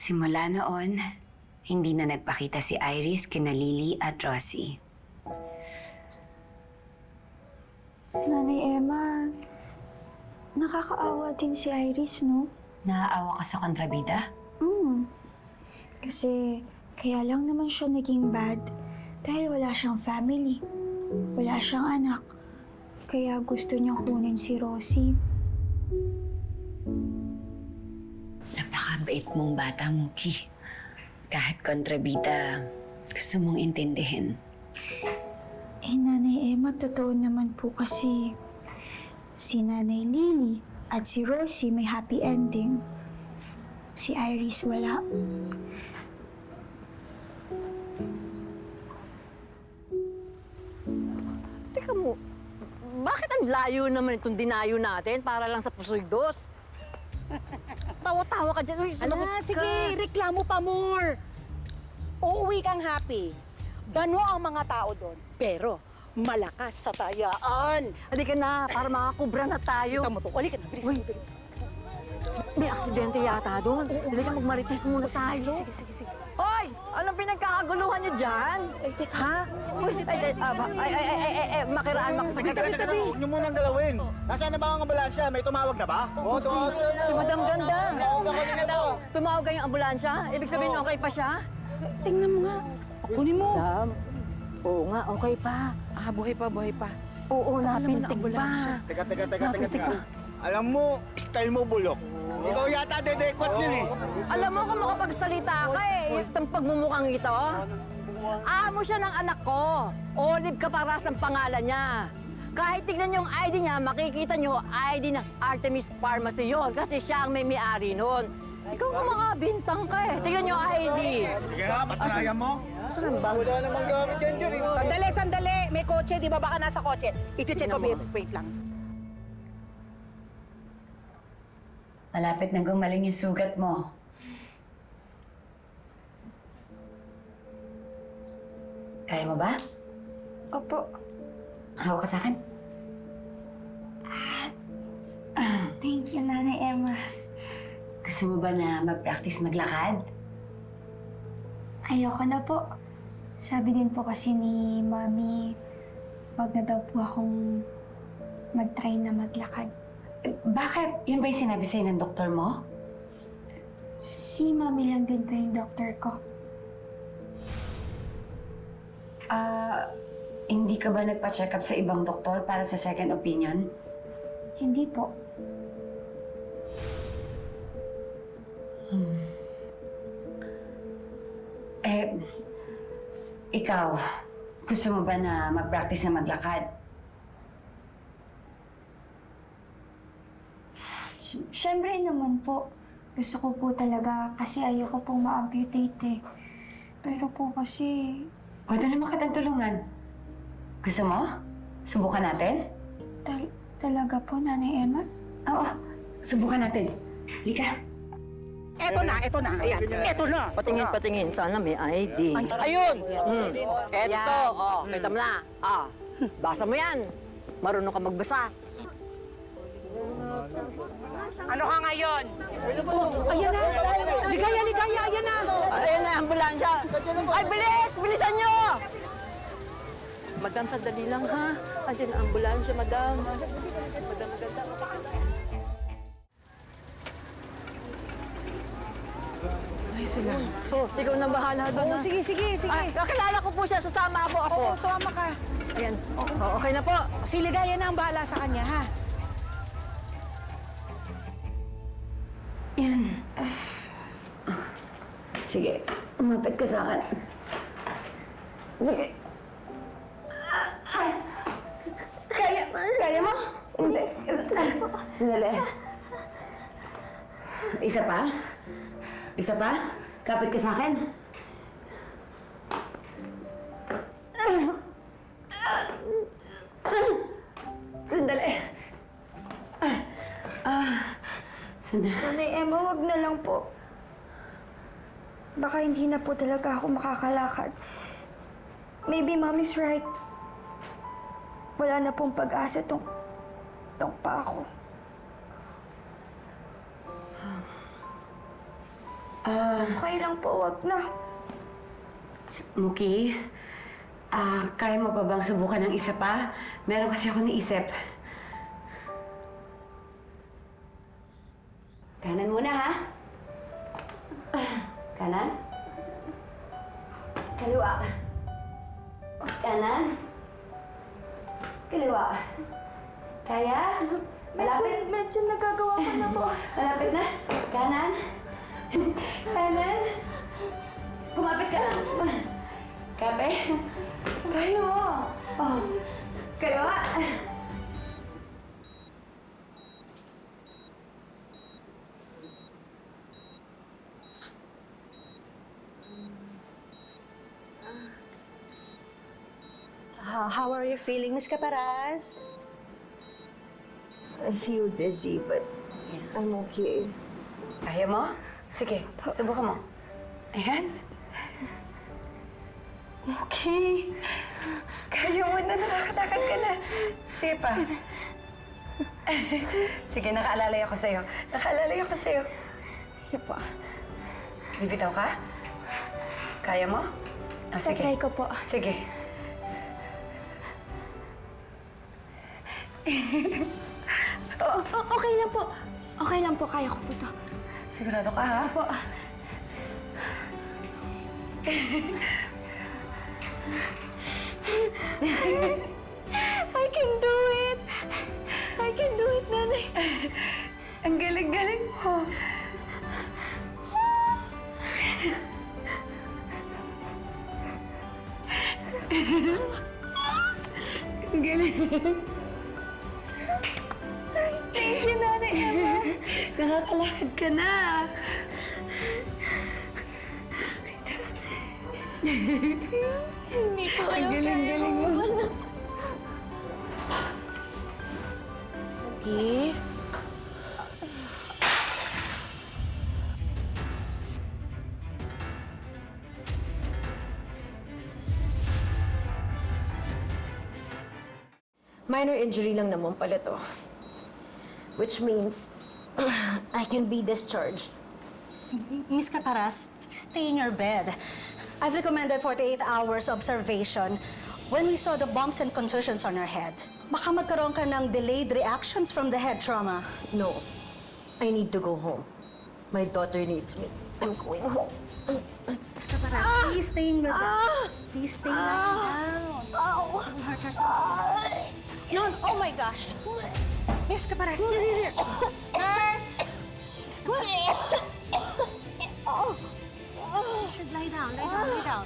Simula noon, hindi na nagpakita si Iris kina Lily at Rosie. Nanay Emma, nakakaawa din si Iris, no? Naaawa ka sa kontrabida? Kasi kaya lang naman siya naging bad dahil wala siyang family. Wala siyang anak. Kaya gusto niyang kunin si Rosie. Napakabait mong bata, Muki. Kahit kontrabida, gusto mong intindihin. Nanay Emma, totoo naman po kasi si Nanay Lily at si Rosie may happy ending. Si Iris wala. Teka mo, bakit ang layo naman itong dinayo natin para lang sa pusoy dos? Tawa-tawa ka dyan. Uy, sumagot Sige, ka. reklamo pa more. Uuwi kang happy. Bano ang mga tao doon, pero malakas sa tayaan. Halika na, para makakubra na tayo. Tama to, ka na, bilis. Uy. May aksidente yata doon. Halika, magmarites muna tayo. Sige. Hoy! Anong pinagkakaguluhan niyo dyan? Ay, teka. Ha? Uy, makiraan, Tabi. Huwag niyo munang galawin. Nasaan na ba ang ambulansya? May tumawag na ba? Oo, tumawag na. Si Madam Ganda. Tumawag na daw. Tumawag kayong ambulansya? Ibig sabihin, okay pa siya? Tingnan mo nga. Kunin mo. Madam, oo nga, okay pa. Buhay pa. Oo, Alam mo na napintig ambulansya. pa. Teka. Alam mo, style mo bulok. Ikaw yata dedekwat yun eh. Alam mo kung makapagsalita ka eh, itong pagmumukhang ito. Amo siya ng anak ko. Olive Caparas ang pangalan niya. Kahit tignan niyo yung ID niya, makikita niyo ID ng Artemis Pharmacy yun kasi siya ang may-ari nun. Ikaw nga makabintang ka eh. Tignan niyo yung ID. Sige nga, patunayan mo. Saan ang bang? Wala namang gamit yan dyan eh. Sandali. May kotse, di ba? Baka nasa kotse. I-check ko, wait lang. Malapit na gumaling yung sugat mo. Kaya mo ba? Opo. Hawak ka sa akin. Thank you, Nanay Emma. Gusto mo ba na mag-practice maglakad? Ayoko na po. Sabi din po kasi ni Mami, wag na daw po akong mag-try na maglakad. Bakit? Yan ba yung sinabi sa'yo ng doktor mo? Si Mami lang din po yung doktor ko. Hindi ka ba nagpa-check up sa ibang doktor para sa second opinion? Hindi po. Ikaw, gusto mo ba na mag-practice na maglakad? Siyempre naman po. Gusto ko po talaga kasi ayoko pong ma-amputate eh. Pero po kasi Pwede naman kitang tulungan. Gusto mo? Subukan natin? talaga po, Nanay Emma. Oo, subukan natin. Lika. Eto na. Ayan, eto na. Patingin. Sana may ID. Ayun! Eto, kita mo na. Basa mo yan. Marunong ka magbasa. Ano ka ngayon? Ayan na. Ligaya, ayan na. Ayun na, ambulansya. Ay, bilis! Bilisan nyo! Madam, sandali lang ha. Andiyan ang ambulansya, madam. Madam, maganda. Ay, sila. Ikaw na bahala doon. Oo, sige. Ay, kakilala ko po siya. Sasama po ako. Oo, sumama ka. Ayan. Okay na po. Si Ligaya na ang bahala sa kanya, ha? Yan. Sige, umapit ka sa akin. Sige. Kaya mo? Hindi. Sandali. Isa pa? Kapit ka sa akin. Sandali. Sandali. Nanay Emma, wag na lang po. Baka hindi na po talaga ako makakalakad. Maybe Mommy's right. Wala na pong pag-asa tong pa ako. Okay lang po, wag na. Muki, kaya mo pa bang subukan ng isa pa? Meron kasi ako naisip. Kanan muna, ha? Kanan. Kaliwa. Kanan. Kaliwa. Kaya? Malapit. Medyo nagagawa ko na po. Malapit na. Kanan. Kanan. Kumapit ka lang. Kape. Kaya mo. Oh. Kaliwa. How are you feeling, Miss Caparas? I feel dizzy, but I'm okay. Kaya mo? Sige, subukan mo. Ayan. Okay. Kaya mo na, nakakatakot ka na. Sige pa. Sige, nakaalalay ako sa'yo. Nakaalalay ako sa'yo. Sige po. Bibitaw ka? Kaya mo? Oh, sige. Try ko po. Sige. Okay lang po. Okay lang po, kaya ko po to. Sigurado ka, ha? Po. I can do it! I can do it, Nanay. Ang galing-galing mo. Ang galing. Thank you, Nanay Emma. Nakakalakad ka na. Hindi po Ang alam galing-galing mo. Okay. Minor injury lang naman pala to. Which means, I can be discharged. Miss Caparas, please stay in your bed. I've recommended 48 hours observation. When we saw the bumps and contusions on her head, baka magkaroon ka ng delayed reactions from the head trauma. No, I need to go home. My daughter needs me. I'm going home. Miss Caparas, please stay in your bed. Please stay down. Ow! Don't hurt yourself. No, oh my gosh. Miss Caparas, here. Nurse! You should lie down, lie down.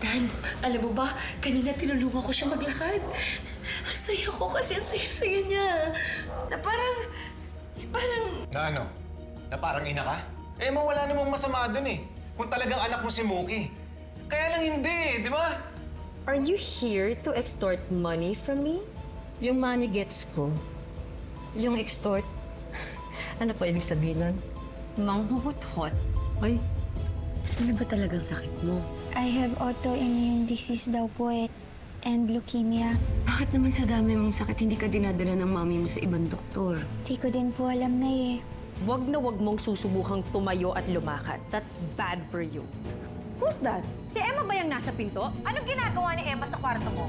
Dan, alam mo ba, kanina tinulungan ko siya maglakad. Ang saya ko kasi ang saya-saya niya. Na parang... Na ano? Na parang ina ka? Eh, wala namang masama dun eh. Kung talagang anak mo si Mookie. Kaya lang hindi, di ba? Are you here to extort money from me? Yung money gets ko. Yung extort. Ano po ibig sabihin nun? Manghuhot-hot. Ay, Ano ba talagang sakit mo? I have autoimmune disease daw po eh. And leukemia. Bakit naman sa dami mong sakit hindi ka dinadala ng mami mo sa ibang doktor? Di ko din po alam na eh. Wag na wag mong susubukang tumayo at lumakad. That's bad for you. Who's that? Si Emma ba yung nasa pinto? Anong ginagawa ni Emma sa kwarto mo?